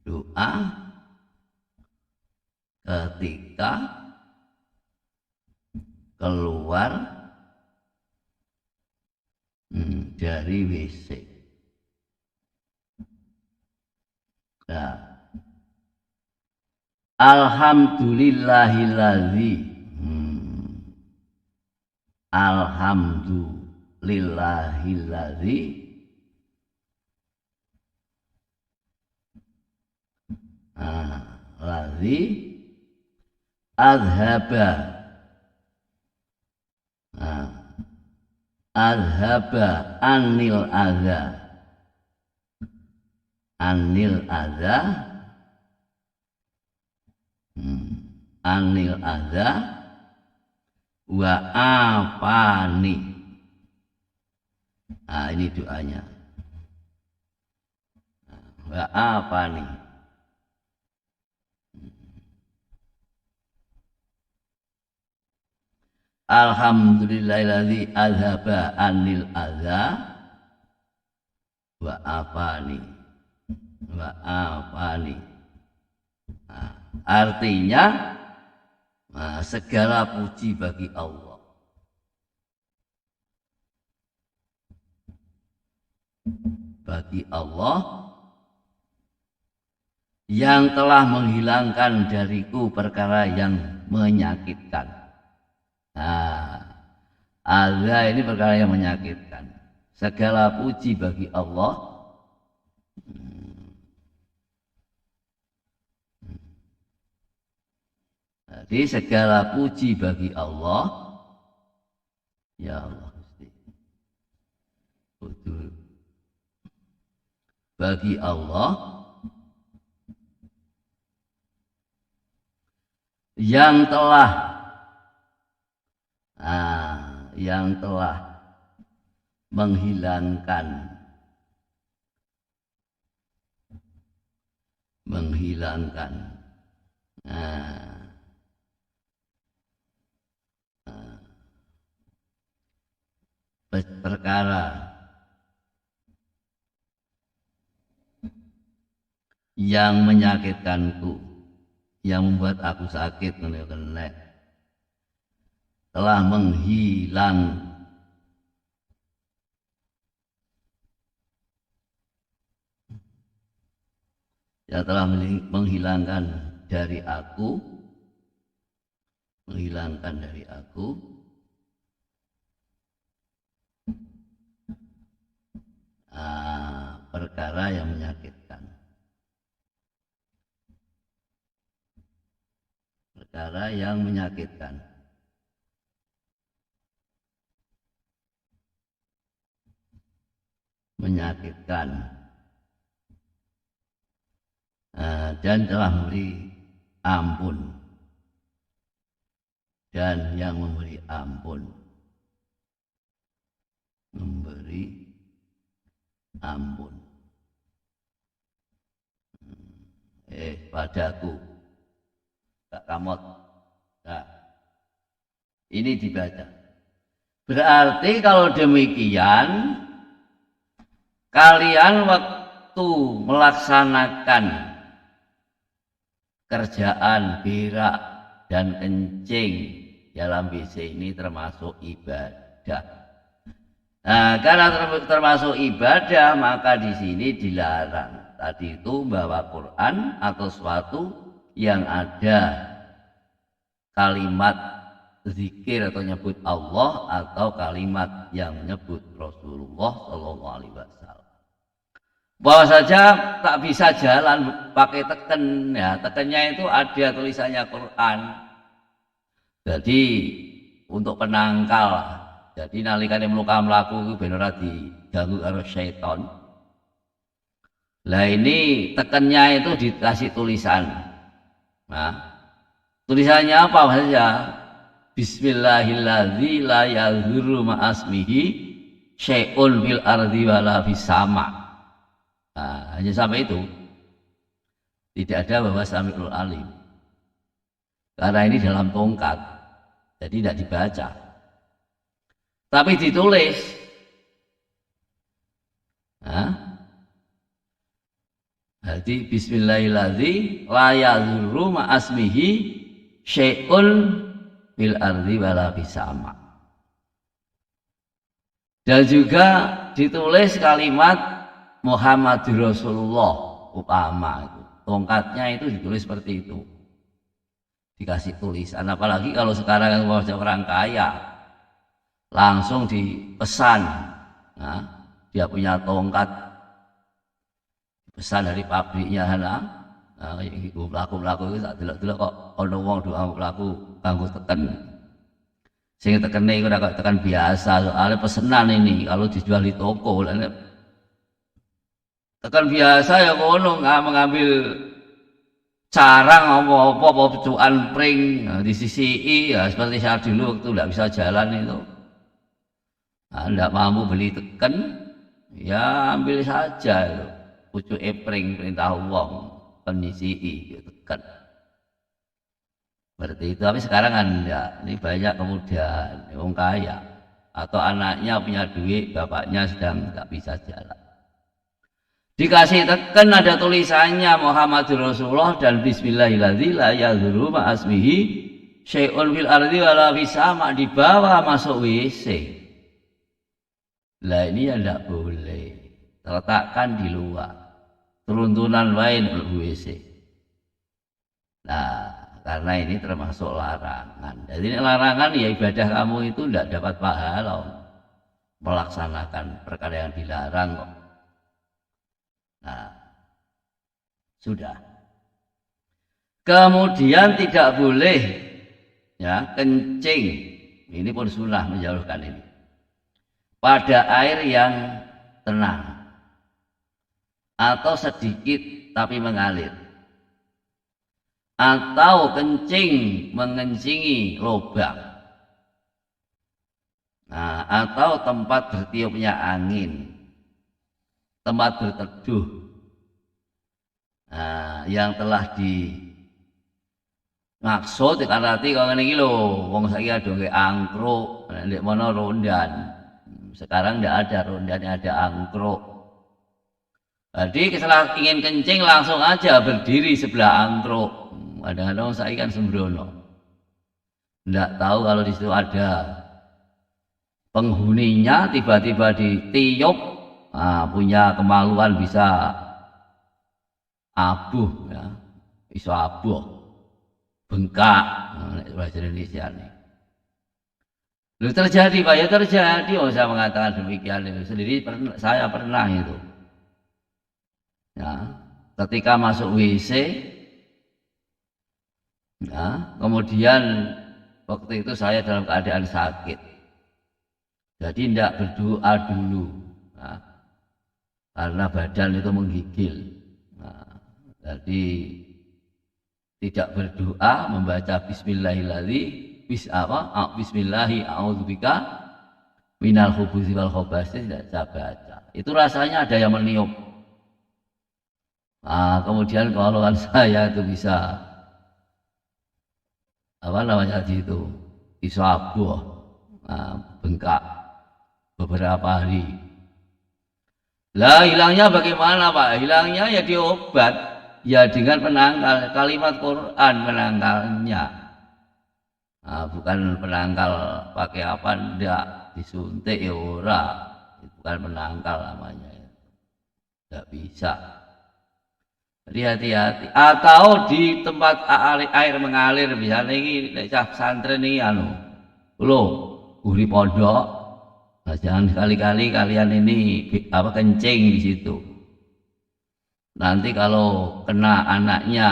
Doa ketika keluar dari WC. Nah, alhamdulillahilladzi alhamdulillahilladzi ladzi azhaba azhaba anil adza anil adza anil adza wa afani. Nah, ini doanya. Wa afani. Alhamdulillahilladzi azhaba anil adza wa afani. Wa afani. Nah, artinya segala puji bagi Allah. Bagi Allah yang telah menghilangkan dariku perkara yang menyakitkan. Nah, ada ini perkara yang menyakitkan. Segala puji bagi Allah. Jadi segala puji bagi Allah. Ya Allah, betul. Bagi Allah yang telah menghilangkan perkara yang menyakitkanku, yang membuat aku sakit, telah menghilangkan dari aku, perkara yang menyakitkan. Dan telah memberi ampun, dan yang memberi ampun, padaku, tak kamot. Nah, ini dibaca. Berarti kalau demikian, kalian waktu melaksanakan kerjaan berak dan kencing dalam WC ini termasuk ibadah. Nah, karena termasuk ibadah, maka di sini dilarang. Tadi itu bawa Quran atau sesuatu yang ada kalimat zikir atau nyebut Allah, atau kalimat yang menyebut Rasulullah Shallallahu Alaihi Wasallam. Bahwa saja tak bisa jalan pakai teken, ya tekennya itu ada tulisannya Quran. Jadi untuk penangkal, jadi nalikane mlaku itu ben ora diganggu karo syaitan. Lah ini tekennya itu dikasih tulisan. Nah, tulisannya apa saja? Bismillahilladzi la yadhurru ma'asmihi syai'un fil ardi wala fis sama'. Nah, hanya sampai itu. Tidak ada bahwa Samiul Alim. Karena ini dalam tongkat, jadi tidak dibaca. Tapi ditulis. Jadi bismillahirrahmanirrahim la yadhurru ma'asmihi syai'un fil ardi wala fis sama'. Dan juga ditulis kalimat Muhammadur Rasulullah, upama itu tongkatnya itu ditulis seperti itu, dikasih tulisan. Apalagi kalau sekarang orang kaya langsung dipesan, nah, dia punya tongkat pesan dari pabriknya, nah, ibu pelaku itu tak delok kok ono wong doang pelaku kanggo teken. Sing tekene iku ora tekan biasa, soalnya pesenan ini kalau dijual di toko. Tekan biasa ya kono mengambil carang apa pecuan pring, nah, di sisi ya seperti saya dulu waktu tidak bisa jalan itu, nah, tidak mampu beli tekan, ya ambil saja itu pucuk pring perintah wong penyisi gitu tekan. Seperti itu. Tapi sekarang kan enggak, ini banyak kemudahan, orang kaya atau anaknya punya duit, bapaknya sedang nggak bisa jalan. Dikasih teken ada tulisannya Muhammadur Rasulullah dan Bismillahirrahmanirrahim la yadhuru ma'asmihi syai'un fil ardi wala fis sama, di bawah masuk WC. Lah ini ya tidak boleh. Terletakkan di luar. Turuntunan lain WC. Nah, karena ini termasuk larangan. Jadi larangan ya ibadah kamu itu tidak dapat pahala melaksanakan perkara yang dilarang kok. Nah, sudah. Kemudian tidak boleh ya kencing. Ini pun sunnah menjauhkan ini. Pada air yang tenang atau sedikit tapi mengalir. Atau kencing mengencingi lubang. Nah, atau tempat bertiupnya angin, tempat berteduh, nah, yang telah dimaksud karena arti kalau ini lho, wong saiki ada nggih angkruk, nek mono rondan. Sekarang tidak ada rondan, ada angkruk. Jadi setelah ingin kencing langsung aja berdiri sebelah angkruk. Kadang-kadang saiki kan sembrono. Tidak tahu kalau di situ ada penghuninya, tiba-tiba ditiup, punya kemaluan bisa abuh, ya, bisa abuh, bengkak, bahasa Indonesia nih. Lalu terjadi, Pak, ya terjadi. Oh, saya mengatakan demikian itu sendiri, saya pernah itu. Ya, ketika masuk WC, ya, kemudian waktu itu saya dalam keadaan sakit. Jadi tidak berdoa dulu, nah, karena badan itu menggigil. Nah, jadi tidak berdoa, membaca Bismillahirrahmanirrahim, Bismillahi a'udzubika minal khubuthi wal khaba'is, tidak saya baca. Itu rasanya ada yang meniup. Nah, kemudian kalau saya itu bisa apa namanya itu bisa abuh, bengkak beberapa hari. Lah hilangnya bagaimana, Pak? Hilangnya ya diobat, ya dengan penangkal kalimat Quran penangkalnya. Nah, bukan penangkal pakai apa, enggak disuntik ya ora, bukan penangkal namanya, tidak bisa. Jadi hati-hati. Atau di tempat air mengalir, misalnya ini santren ini guri pondok. Nah, jangan sekali-kali kalian ini apa kencing di situ. Nanti kalau kena anaknya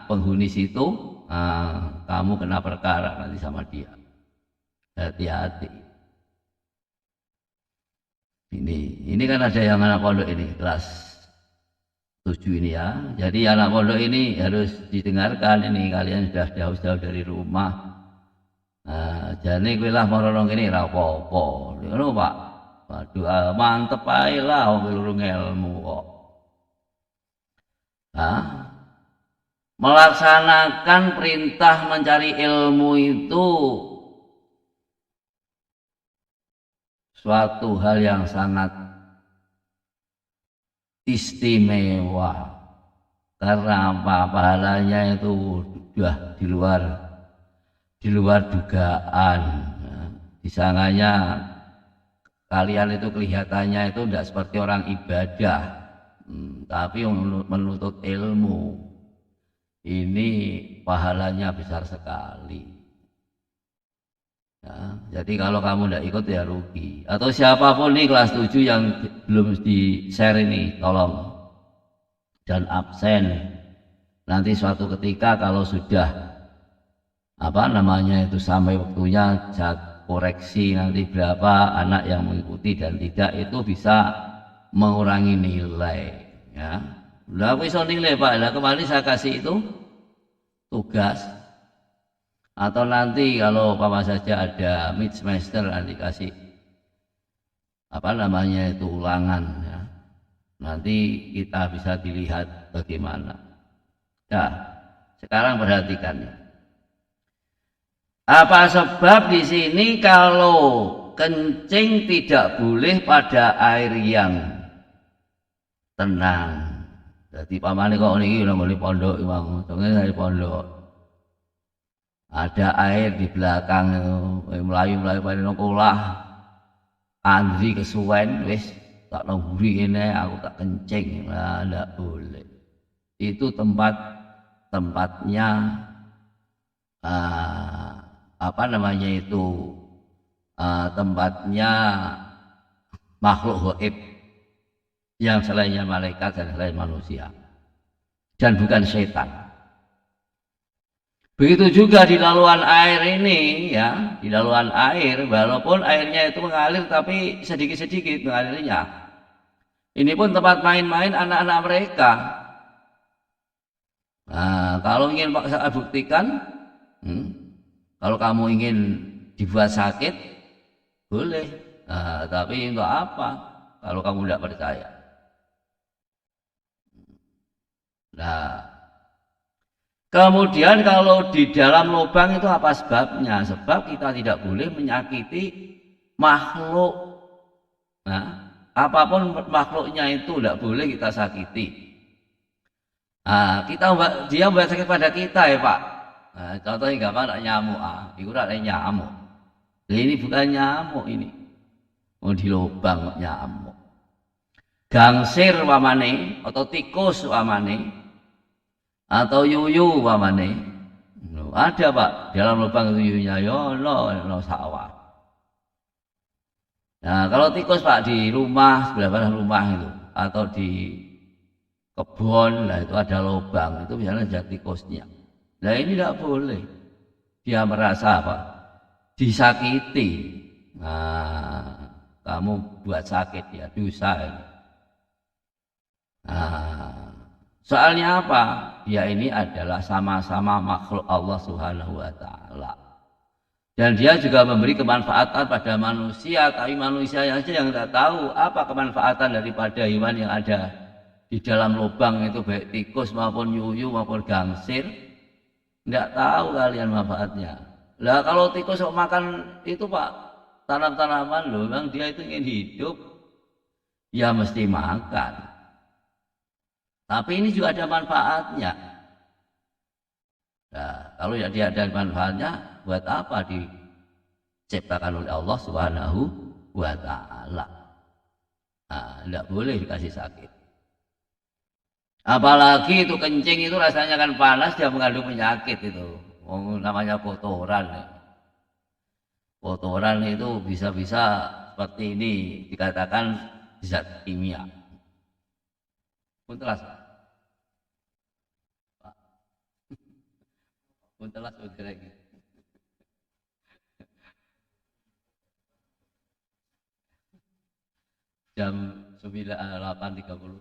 penghuni situ, kamu kena perkara nanti sama dia. Hati-hati. Ini kan ada yang anak pondok ini kelas 7 ini ya. Jadi anak pondok ini harus didengarkan ini, kalian sudah jauh-jauh dari rumah. Jane kowe lah marang kene ra apa-apa. Ngono, Pak. Waduh, mantep ae lah wong lurung ilmu kok. Melaksanakan perintah mencari ilmu itu suatu hal yang sangat istimewa. Karena apa? Pahalanya itu sudah di luar dugaan. Disangkanya kalian itu kelihatannya itu tidak seperti orang ibadah, tapi menuntut ilmu. Ini pahalanya besar sekali. Ya, jadi kalau kamu tidak ikut ya rugi. Atau siapapun nih kelas 7 yang belum di share ini, tolong dan absen. Nanti suatu ketika kalau sudah apa namanya itu sampai waktunya koreksi nanti berapa anak yang mengikuti dan tidak, itu bisa mengurangi nilai. Ya, udah bisa nilai, Pak. Lah kemarin saya kasih itu tugas. Atau nanti kalau Papa saja ada mid semester nanti kasih apa namanya itu ulangan ya. Nanti kita bisa dilihat bagaimana. Nah, sekarang perhatikan ya. Apa sebab di sini kalau kencing tidak boleh pada air yang tenang. Jadi pamane kok niki nang ngene pondok wong, dongeng dari pondok. Ada air di belakang melayu-melayu pada nokolah. Andri kesuwen wis tak nemburi ini aku tak kencing lah ndak boleh. Itu tempatnya apa namanya itu tempatnya makhluk gaib yang selainnya malaikat dan selain manusia dan bukan setan. Begitu juga di laluan air ini ya, di laluan air walaupun airnya itu mengalir tapi sedikit-sedikit mengalirnya. Ini pun tempat main-main anak-anak mereka. Nah, kalau ingin Pak saya buktikan, kalau kamu ingin dibuat sakit, boleh. Nah, tapi untuk apa? Kalau kamu tidak percaya. Nah, kemudian kalau di dalam lubang itu apa sebabnya? Sebab kita tidak boleh menyakiti makhluk. Nah, apapun makhluknya itu tidak boleh kita sakiti. Nah, dia membuat sakit pada kita ya Pak. Nah, contohnya gampang nyamuk. Itu ada nyamuk. Nah, ini bukan nyamuk ini. Oh di lubang nyamuk. Gangsir wamane atau tikus wamane. Atau yuyu pamane ada Pak dalam lubang yuyunya yo no sawah. Nah kalau tikus Pak di rumah sebelah mana rumah itu atau di kebun lah itu ada lubang itu biasanya ada tikusnya. Nah ini tidak boleh dia merasa apa disakiti. Nah kamu buat sakit ya dosa ini. Nah soalnya apa? Dia ini adalah sama-sama makhluk Allah Subhanahu wa taala. Dan dia juga memberi kemanfaatan pada manusia, tapi manusia aja yang tidak tahu apa kemanfaatan daripada hewan yang ada di dalam lubang itu baik tikus maupun yuyu maupun gangsir. Tidak tahu kalian manfaatnya. Lah kalau tikus makan itu Pak, tanam-tanaman loh, memang dia itu ingin hidup, ya mesti makan. Tapi ini juga ada manfaatnya. Nah, kalau ya dia ada manfaatnya, buat apa diciptakan oleh Allah Subhanahu wa taala? Nah, tidak boleh dikasih sakit. Apalagi itu kencing itu rasanya kan panas, dia mengandung penyakit itu. Namanya kotoran. Kotoran itu bisa-bisa seperti ini dikatakan zat kimia. Puntelas. Puntelas lagi. Jam 8.30.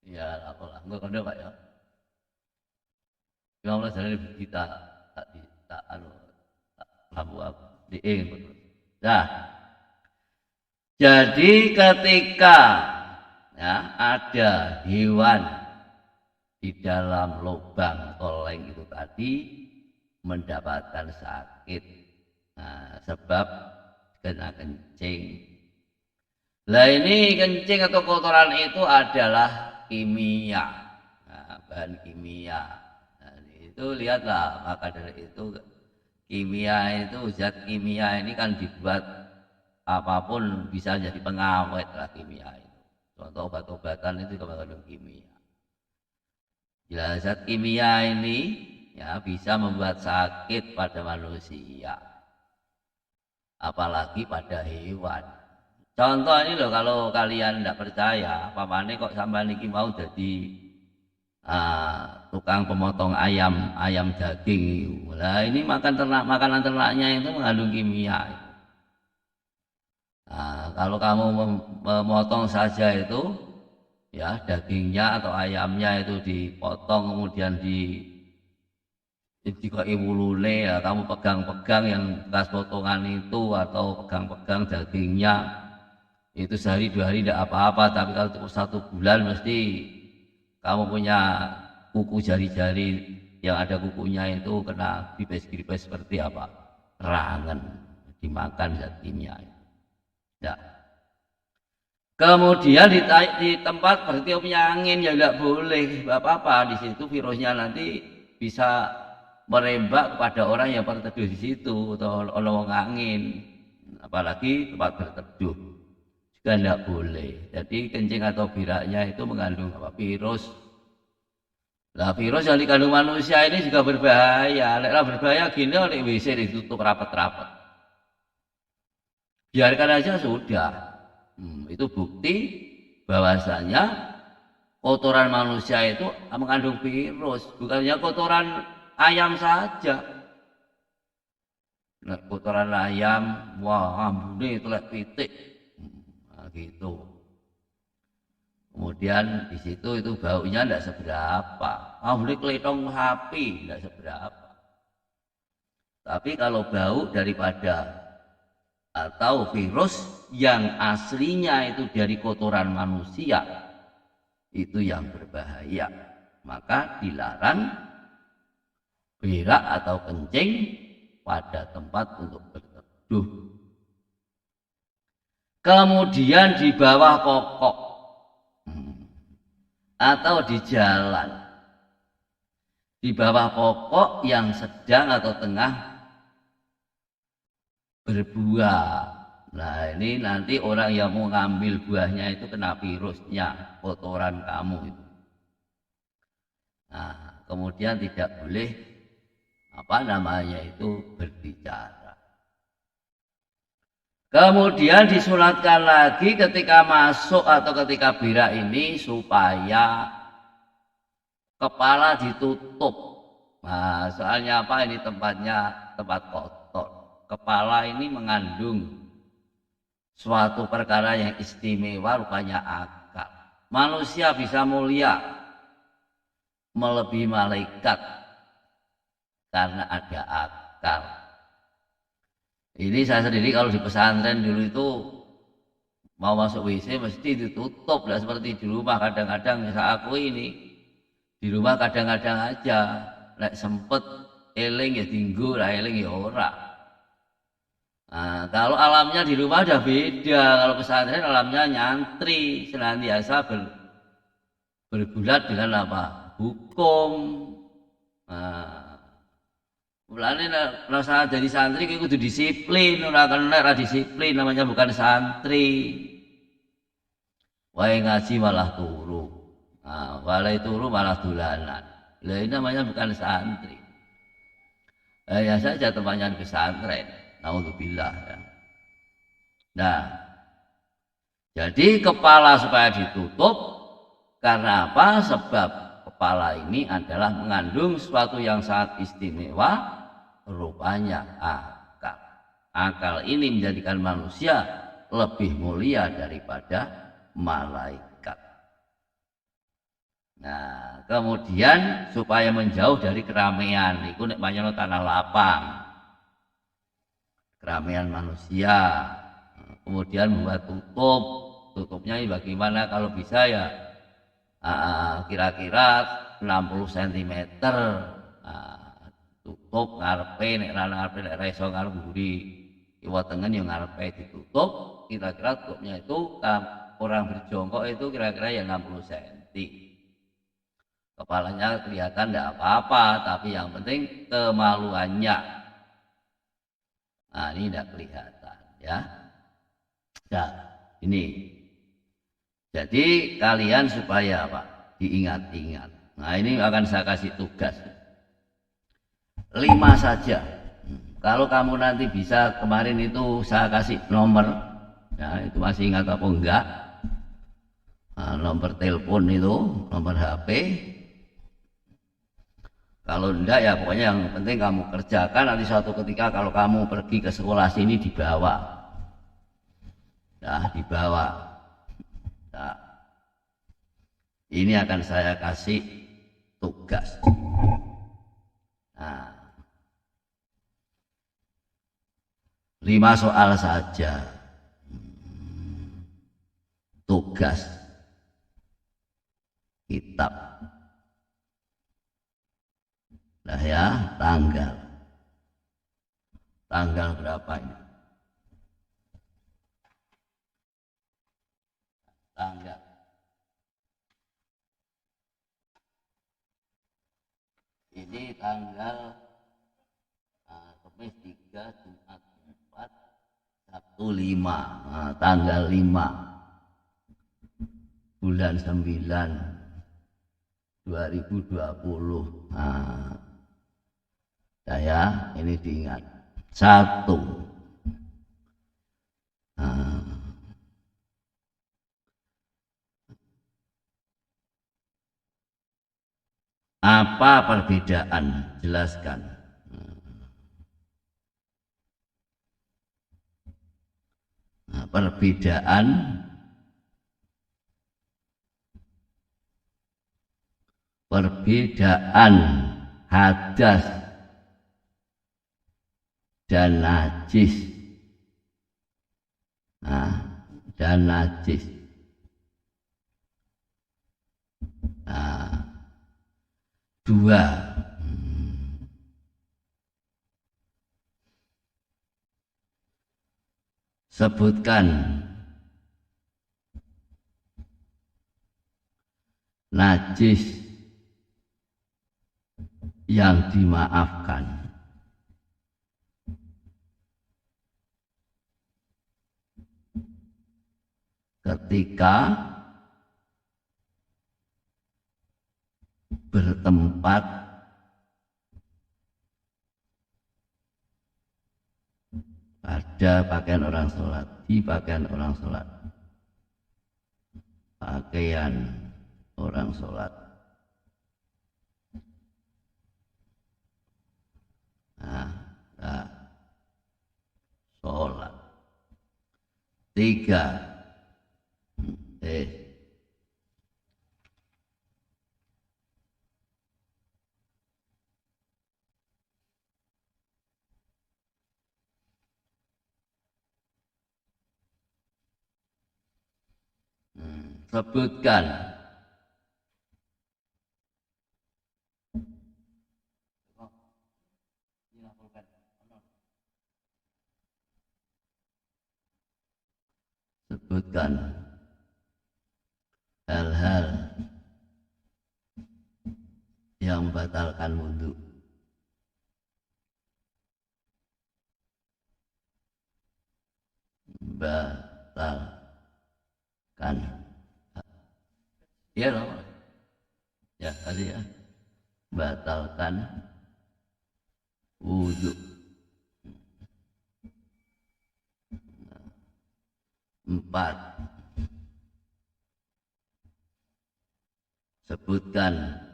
Ya, apalah. Enggak kode Pak ya. 15 hari kita tak lampu di betul. Nah, jadi ketika ya, ada hewan di dalam lubang toleng itu tadi mendapatkan sakit, nah, sebab kena kencing. Lah ini kencing atau kotoran itu adalah kimia, nah, bahan kimia. Nah, itu lihatlah maka dari itu kimia itu zat kimia ini kan dibuat apapun bisa jadi pengawet lah kimia itu. Contoh obat-obatan itu mengandung kimia. Ya, zat kimia ini ya bisa membuat sakit pada manusia. Apalagi pada hewan. Contoh ini loh kalau kalian tidak percaya, pamane kok sampai niki mau jadi tukang pemotong ayam daging. Lah ini makanan ternaknya itu mengandung kimia. Nah, kalau kamu memotong saja itu ya dagingnya atau ayamnya itu dipotong kemudian jika iwulune ya kamu pegang-pegang yang bekas potongan itu atau pegang-pegang dagingnya itu sehari 2 hari tidak apa-apa, tapi kalau 1 bulan mesti kamu punya kuku jari-jari yang ada kukunya itu kena gripes-gripes seperti apa? Rangen, dimakan zat kimia. Ya. Kemudian di tempat bertiupnya angin ya nggak boleh, nggak apa-apa. Di situ virusnya nanti bisa merembak kepada orang yang berteduh di situ atau lowong angin. Apalagi tempat berteduh juga nggak boleh. Jadi kencing atau beraknya itu mengandung apa? Virus. Nah, virus yang dikandung manusia ini juga berbahaya. Leklah berbahaya gini oleh WC ditutup rapat-rapat. Biarkan aja sudah. Itu bukti bahwasanya kotoran manusia itu mengandung virus, bukannya kotoran ayam saja. Nah, kotoran ayam, wah ambune itu lek pitik, nah, gitu. Kemudian di situ itu baunya tidak seberapa, ambune kelitong sapi tidak seberapa. Tapi kalau bau daripada atau virus yang aslinya itu dari kotoran manusia itu yang berbahaya, maka dilarang berak atau kencing pada tempat untuk berteduh. Kemudian di bawah pokok atau di jalan, di bawah pokok yang sedang atau tengah berbuah. Nah, ini nanti orang yang mau ngambil buahnya itu kena virusnya, kotoran kamu itu. Nah, kemudian tidak boleh berbicara. Kemudian disunatkan lagi ketika masuk atau ketika berak ini supaya kepala ditutup. Nah, soalnya apa? Ini tempatnya tempat kotor. Kepala ini mengandung suatu perkara yang istimewa, rupanya akal. Manusia bisa mulia melebihi malaikat karena ada akal. Ini saya sendiri kalau di pesantren dulu itu mau masuk WC mesti ditutup, lah seperti di rumah. Kadang-kadang saya aku ini di rumah kadang-kadang aja lek sempet eling ya tinggu, lah eling ya ora. Nah, kalau alamnya di rumah udah beda. Kalau pesantren alamnya nyantri, senantiasa bergulat dengan apa? Hukum. Nah, mulane rasa jadi santri itu kudu disiplin, ora kena disiplin, namanya bukan santri. Wae ngaji malah turu. Nah, walai turu malah dolanan. Lah ini namanya bukan santri. Ya saja tempatnya di pesantren. Naudzubillah ya. Nah, jadi kepala supaya ditutup karena apa? Sebab kepala ini adalah mengandung sesuatu yang sangat istimewa, rupanya akal. Akal ini menjadikan manusia lebih mulia daripada malaikat. Nah, kemudian supaya menjauh dari keramaian, itu nek banyak tanah lapang, keramaian manusia. Kemudian membuat tutupnya ini bagaimana? Kalau bisa ya kira-kira 60 cm. Tutup ngarepe, nek ngarepe nek ra iso ngarep mburi kiwa tengen yang ngarepe ditutup, kira-kira tutupnya itu orang berjongkok itu kira-kira ya 60 cm. Kepalanya kelihatan tidak apa-apa, tapi yang penting kemaluannya. Nah, ini tidak kelihatan ya. Nah, ini. Jadi kalian supaya apa? Diingat-ingat. Nah, ini akan saya kasih tugas. 5 saja. Kalau kamu nanti bisa, kemarin itu saya kasih nomor, ya itu masih ingat apa enggak? Nah, nomor telepon itu, nomor HP. Kalau enggak ya pokoknya yang penting kamu kerjakan, nanti suatu ketika kalau kamu pergi ke sekolah sini dibawa. Nah, dibawa. Nah, ini akan saya kasih tugas. Nah, 5 soal saja. Tugas kitab. Nah ya, tanggal berapa ini? tanggal. Ini tanggal Kamis 3, Jumat 4, Sabtu 5. Nah, tanggal 5 bulan 9 2020. Nah, saya ini diingat. 1. Nah, apa perbedaan? Jelaskan. Nah, perbedaan hadas dan najis. Nah, dan najis. Nah, 2. Sebutkan najis yang dimaafkan. Ketika bertempat pada pakaian orang sholat, di pakaian orang sholat, pakaian orang sholat. Nah, sholat. 3. Sebutkan hal-hal yang membatalkan wudu. Batalkan. Ya loh. Ya tadi ya. Batalkan wudu. 4. Sebutkan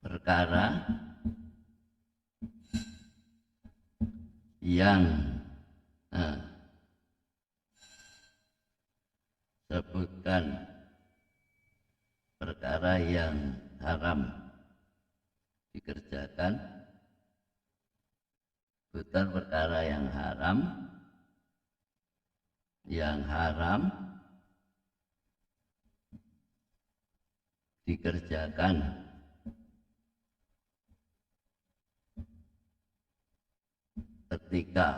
perkara yang haram dikerjakan. Bukan perkara yang haram dikerjakan ketika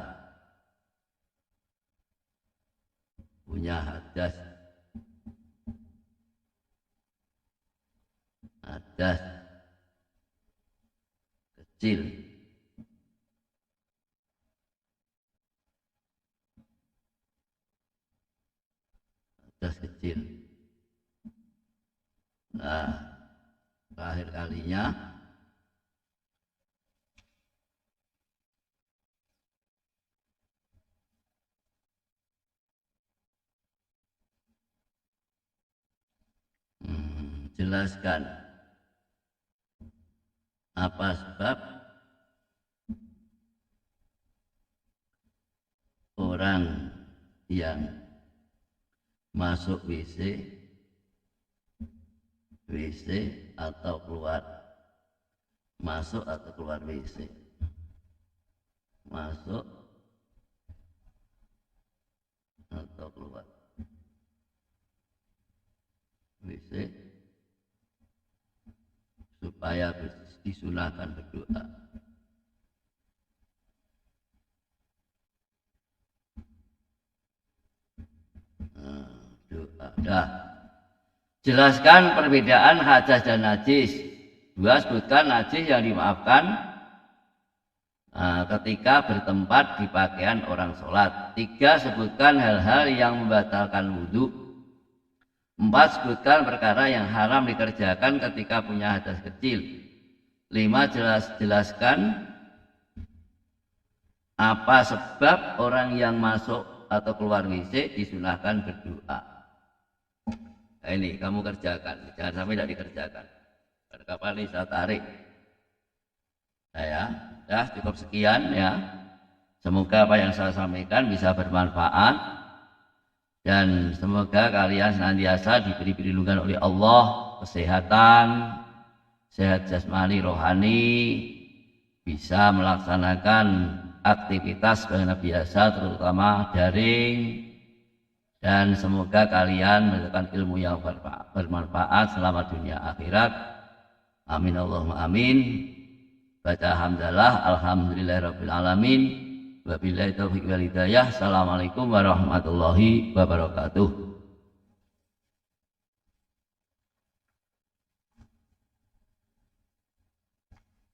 punya hadas kecil. Nah, terakhir kalinya jelaskan apa sebab orang yang masuk WC atau keluar, masuk atau keluar WC, masuk atau keluar WC supaya disunahkan berdoa. Nah, jelaskan perbedaan hadas dan najis. 2, sebutkan najis yang dimaafkan ketika bertempat di pakaian orang sholat. 3, sebutkan hal-hal yang membatalkan wudhu. 4, sebutkan perkara yang haram dikerjakan ketika punya hadas kecil. 5, jelaskan apa sebab orang yang masuk atau keluar WC disunahkan berdoa. Nah, ini kamu kerjakan, jangan sampai tidak dikerjakan. Kapan ini saya tarik. Nah, ya, cukup sekian ya. Semoga apa yang saya sampaikan bisa bermanfaat dan semoga kalian senantiasa diberi perlindungan oleh Allah, kesehatan, sehat jasmani rohani, bisa melaksanakan aktivitas sebagaimana biasa terutama daring, dan semoga kalian mendapatkan ilmu yang bermanfaat selama dunia akhirat. Amin Allahumma amin. Baca hamdalah alhamdulillahirabbil alamin. Wabillahi taufiq wal hidayah. Assalamualaikum warahmatullahi wabarakatuh.